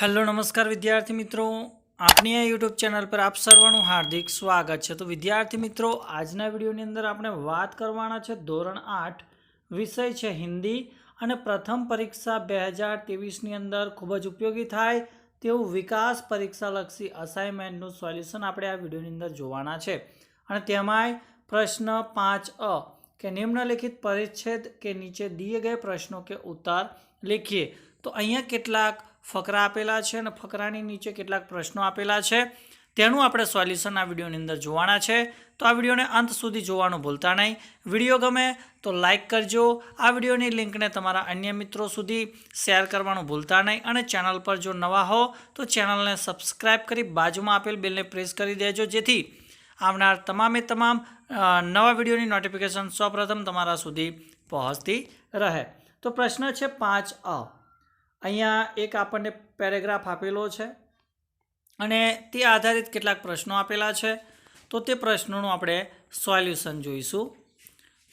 Hello नमस्कार विद्यार्थी मित्रों, આપની આ યુટ્યુબ ચેનલ પર આપ સર્વનું હાર્દિક સ્વાગત છે। તો વિદ્યાર્થી મિત્રો, આજના વિડીયોની અંદર આપણે વાત કરવાના છે ધોરણ 8 વિષય છે હિન્દી અને પ્રથમ પરીક્ષા 2023ની અંદર ખૂબ જ ઉપયોગી થાય તેવું વિકાસ પરીક્ષાલક્ષી અસાઇનમેન્ટનું સોલ્યુશન આપણે આ વિડીયોની અંદર જોવાના છે। અને તેમાંય પ્રશ્ન 5A કે નિમ્નલિખિત પરિચ્છેદ के नीचे दिए गए प्रश्नों के उत्तर लिखिए। तो અહીંયા કેટલાક ફકરા આપેલા છે અને ફકરાની નીચે કેટલાક પ્રશ્નો આપેલા છે, તેનું આપણે સોલ્યુશન આ વિડીયોની અંદર જોવાના છે। તો આ વિડીયોને અંત સુધી જોવાનું ભૂલતા નહીં। વિડીયો ગમે તો લાઇક કરજો, આ વિડીયોની લિંકને તમારા અન્ય મિત્રો સુધી શેર કરવાનું ભૂલતા નહીં અને ચેનલ પર જો નવા હો તો ચેનલને સબસ્ક્રાઈબ કરી બાજુમાં આપેલ બેલને પ્રેસ કરી દેજો, જેથી આવનાર તમામે તમામ નવા વિડીયોની નોટિફિકેશન સૌપ્રથમ તમારા સુધી પહોંચતી રહે। તો પ્રશ્ન છે 5A। અહીંયા એક આપણને પેરેગ્રાફ આપેલો છે અને તે આધારિત કેટલાક પ્રશ્નો આપેલા છે। તો તે પ્રશ્નોનું આપણે સોલ્યુશન જોઈશું।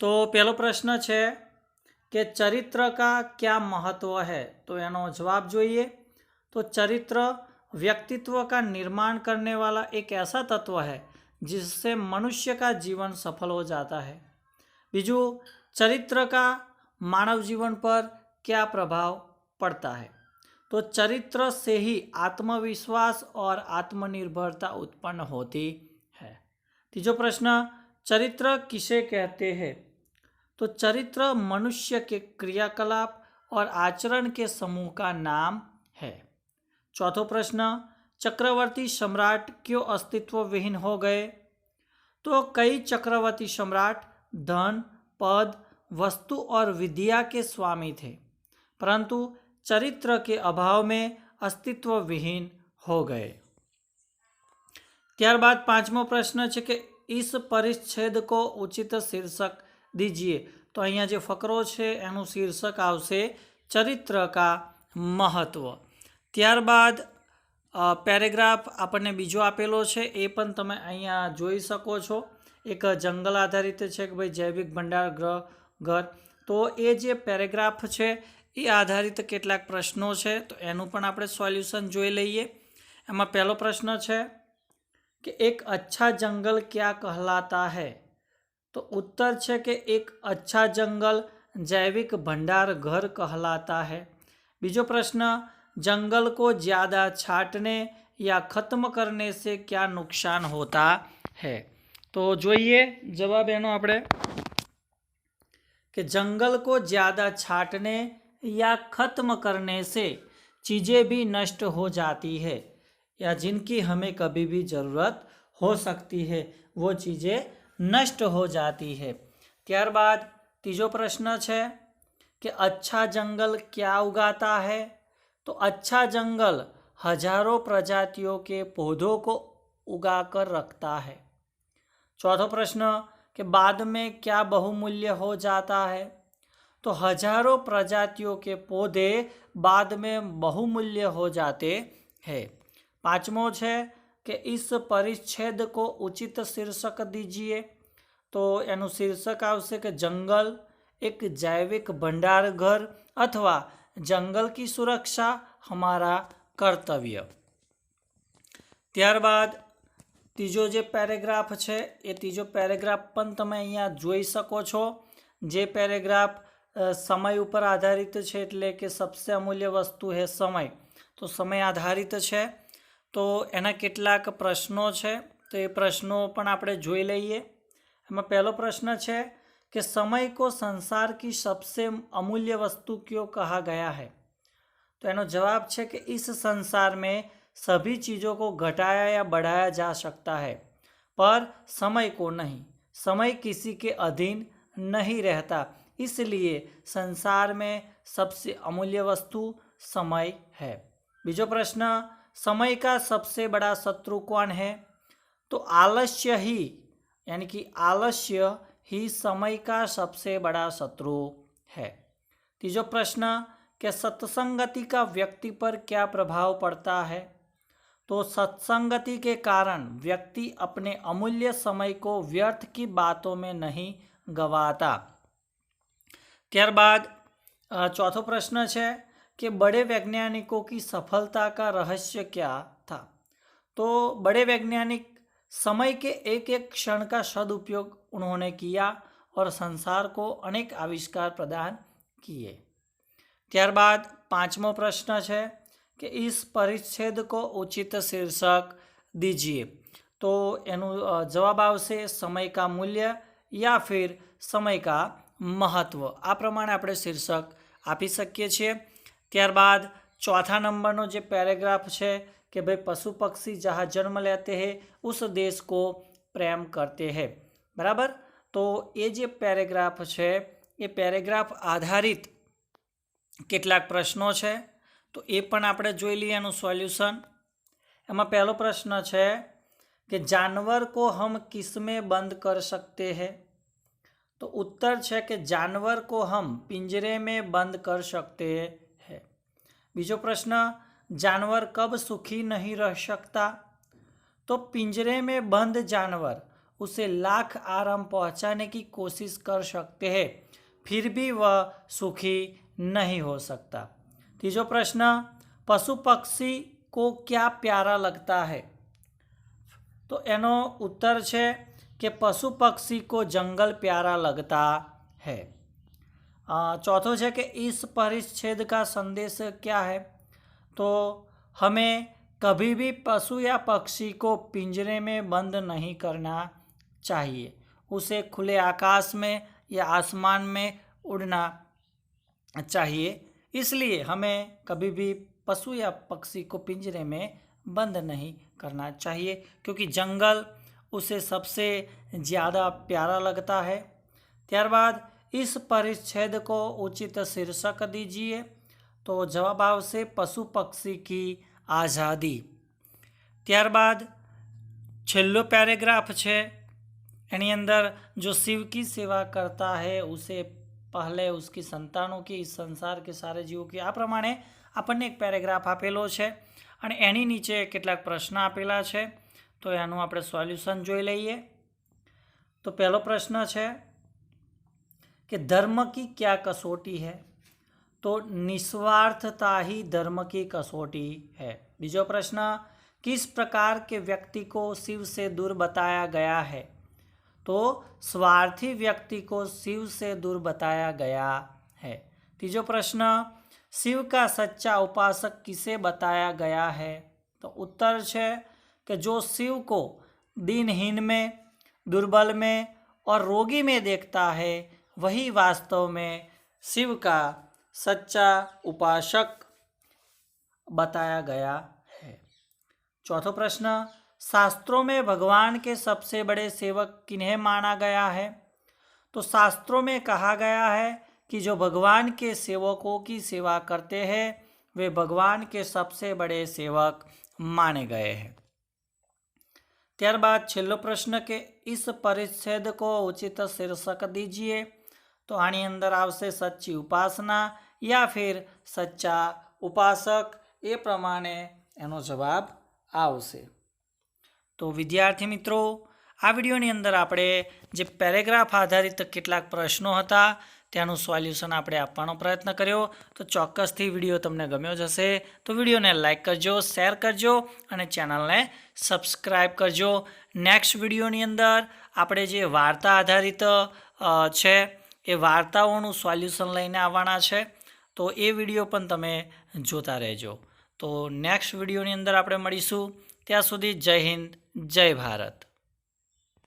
તો પહેલો પ્રશ્ન છે કે ચરિત્ર का क्या महत्व है। तो એનો જવાબ જોઈએ। तो चरित्र व्यक्तित्व का निर्माण करने वाला एक ऐसा तत्व है जिससे मनुष्य का जीवन सफल हो जाता है। बीजू, चरित्र का मानव जीवन पर क्या प्रभाव पड़ता है। तो चरित्र से ही आत्मविश्वास और आत्मनिर्भरता उत्पन्न होती है। तीजो प्रश्न, चरित्र किसे कहते हैं। तो चरित्र मनुष्य के क्रियाकलाप और आचरण के समूह का नाम है। चौथो प्रश्न, चक्रवर्ती सम्राट क्यों अस्तित्व विहीन हो गए। तो कई चक्रवर्ती सम्राट धन, पद, वस्तु और विद्या के स्वामी थे, परंतु चरित्र के अभाव में अस्तित्व विहीन हो गए। ત્યારબાદ પાંચમો પ્રશ્ન છે કે इस परिच्छेद को उचित शीर्षक दीजिए। तो અહીંયા જે ફકરો છે એનું શીર્ષક આવશે ચરિત્ર का महत्व। ત્યારબાદ પેરેગ્રાફ આપણને બીજો આપેલો છે, એ પણ તમે અહીંયા જોઈ શકો છો। એક જંગલ આધારિત છે કે ભાઈ જૈવિક ભંડાર ઘર। તો એ જે પેરેગ્રાફ છે એ આધારિત કેટલાક પ્રશ્નો છે, તો એનું પણ આપણે સોલ્યુશન જોઈ લઈએ। એમાં પહેલો પ્રશ્ન છે કે એક अच्छा जंगल क्या कहलाता है। तो उत्तर છે કે એક अच्छा जंगल जैविक भंडार घर कहलाता है। बीजो प्रश्न, जंगल को ज़्यादा छाटने या ख़त्म करने से क्या नुकसान होता है। तो જોઈએ જવાબ એનો આપણે कि जंगल को ज़्यादा छाटने या ख़त्म करने से चीज़ें भी नष्ट हो जाती है, या जिनकी हमें कभी भी ज़रूरत हो सकती है वो चीज़ें नष्ट हो जाती है। ત્યારબાદ तीजो प्रश्न है कि अच्छा जंगल क्या उगाता है। तो अच्छा जंगल हजारों प्रजातियों के पौधों को उगाकर रखता है। चौथो प्रश्न कि बाद में क्या बहुमूल्य हो जाता है। तो हजारों प्रजातियों के पौधे बाद में बहुमूल्य हो जाते हैं। पांचमो है कि इस परिच्छेद को उचित शीर्षक दीजिए। तो एनु शीर्षक आवश्य कि जंगल एक जैविक भंडार घर अथवा जंगल की सुरक्षा हमारा कर्तव्य। त्यारबाद तीजो जे पेरेग्राफ है ए तीजो पेरेग्राफ पण तमे अहींया जोई शको छो। जे पेरेग्राफ समय पर आधारित है, एटले कि सबसे अमूल्य वस्तु है समय। तो समय आधारित है, तो एना केटलाक प्रश्नों है, तो ये प्रश्नों पण आपणे जोई लईए। एमां पहलो प्रश्न है कि समय को संसार की सबसे अमूल्य वस्तु क्यों कहा गया है। तो एनो जवाब है कि इस संसार में सभी चीज़ों को घटाया या बढ़ाया जा सकता है, पर समय को नहीं। समय किसी के अधीन नहीं रहता, इसलिए संसार में सबसे अमूल्य वस्तु समय है। बीजो प्रश्न, समय का सबसे बड़ा शत्रु कौन है। तो आलस्य ही, यानी कि आलस्य ही समय का सबसे बड़ा शत्रु है। तीजो प्रश्न कि सत्संगति का व्यक्ति पर क्या प्रभाव पड़ता है। तो सत्संगति के कारण व्यक्ति अपने अमूल्य समय को व्यर्थ की बातों में नहीं गवाता। ત્યારબાદ चौथो प्रश्न है कि बड़े वैज्ञानिकों की सफलता का रहस्य क्या था। तो बड़े वैज्ञानिक समय के एक एक क्षण का सदुपयोग उन्होंने किया और संसार को अनेक आविष्कार प्रदान किए। ત્યારબાદ પાંચમો પ્રશ્ન છે કે इस परिच्छेद को उचित शीर्षक दीजिए। तो એનું જવાબ આવશે સમય કા મૂલ્ય યા फिर સમય કા મહત્વ। આ પ્રમાણે આપણે શીર્ષક આપી શકીએ છીએ। ત્યારબાદ ચોથા નંબરનો જે પેરેગ્રાફ છે કે ભાઈ પશु पक्षी जहाँ जन्म लेते हैं उस देश को प्रेम करते हैं। बराबर। तो ये जे पेरेग्राफ है ये पेरेग्राफ आधारित કેટલાક પ્રશ્નો છે તો એ પણ આપણે જોઈ લઈએ એનું સોલ્યુશન। એમાં પહેલો પ્રશ્ન છે कि जानवर को हम किस में बंद कर सकते हैं। तो उत्तर है कि जानवर को हम पिंजरे में बंद कर सकते हैं। बीजो प्रश्न, जानवर कब सुखी नहीं रह सकता। तो पिंजरे में बंद जानवर उसे लाख आराम पहुंचाने की कोशिश कर सकते हैं फिर भी वह सुखी नहीं हो सकता। तीजो प्रश्न, पशु पक्षी को क्या प्यारा लगता है। तो एनो उत्तर है कि पशु पक्षी को जंगल प्यारा लगता है। चौथो है कि इस परिच्छेद का संदेश क्या है। तो हमें कभी भी पशु या पक्षी को पिंजरे में बंद नहीं करना चाहिए, उसे खुले आकाश में या आसमान में उड़ना चाहिए। इसलिए हमें कभी भी पशु या पक्षी को पिंजरे में बंद नहीं करना चाहिए क्योंकि जंगल उसे सबसे ज़्यादा प्यारा लगता है। त्यारबाद इस परिच्छेद को उचित शीर्षक दीजिए। तो जवाब आवशे पशु पक्षी की आज़ादी। त्यारबाद छेल्लो पैराग्राफ है एनी अंदर जो शिव की सेवा करता है उसे पहले उसकी संतानों की, इस संसार के सारे जीवों की। आ प्रमाणे આપણને એક પેરેગ્રાફ આપેલો છે અને એની નીચે કેટલાક પ્રશ્ન આપેલા છે તો એનું આપણે સોલ્યુશન જોઈ લઈએ। તો પહેલો પ્રશ્ન છે कि धर्म की क्या कसौटी है। तो निस्वार्थता ही धर्म की कसौटी है। बीजो प्रश्न, किस प्रकार के व्यक्ति को शिव से दूर बताया गया है। तो स्वार्थी व्यक्ति को शिव से दूर बताया गया है। तीजो प्रश्न, शिव का सच्चा उपासक किसे बताया गया है। तो उत्तर है कि जो शिव को दीनहीन में, दुर्बल में और रोगी में देखता है वही वास्तव में शिव का सच्चा उपासक बताया गया है। चौथा प्रश्न, शास्त्रों में भगवान के सबसे बड़े सेवक किन्हें माना गया है। तो शास्त्रों में कहा गया है कि जो भगवान के सेवकों की सेवा करते हैं वे भगवान के सबसे बड़े सेवक माने गए हैं। त्यारबाद छेल्लो प्रश्न के इस परिच्छेद को उचित शीर्षक दीजिए। तो आनी अंदर आवशे सच्ची उपासना या फिर सच्चा उपासक। ए प्रमाणे एनो जवाब आवशे। तो विद्यार्थी मित्रों आ विडियोनी अंदर आपणे जे पेरेग्राफ आधारित केटलाक प्रश्नों हता त्यानुं सोल्यूशन आपणे आपवानो प्रयत्न कर्यो। तो चोक्कसथी विडियो तमने गम्यो ज हशे तो विडियोने लाइक करजो, शेर करजो अने चेनलने सब्सक्राइब करजो। नेक्स्ट विडियोनी अंदर आपणे जे वार्ता आधारित छे ए वार्ताओनुं सोल्यूशन लईने आववाना छे तो ए विडियो पण तमे जोता रहेजो। तो नेक्स्ट विडियोनी अंदर आपणे मळीशुं। त्यां सुधी जय हिंद, जय भारत।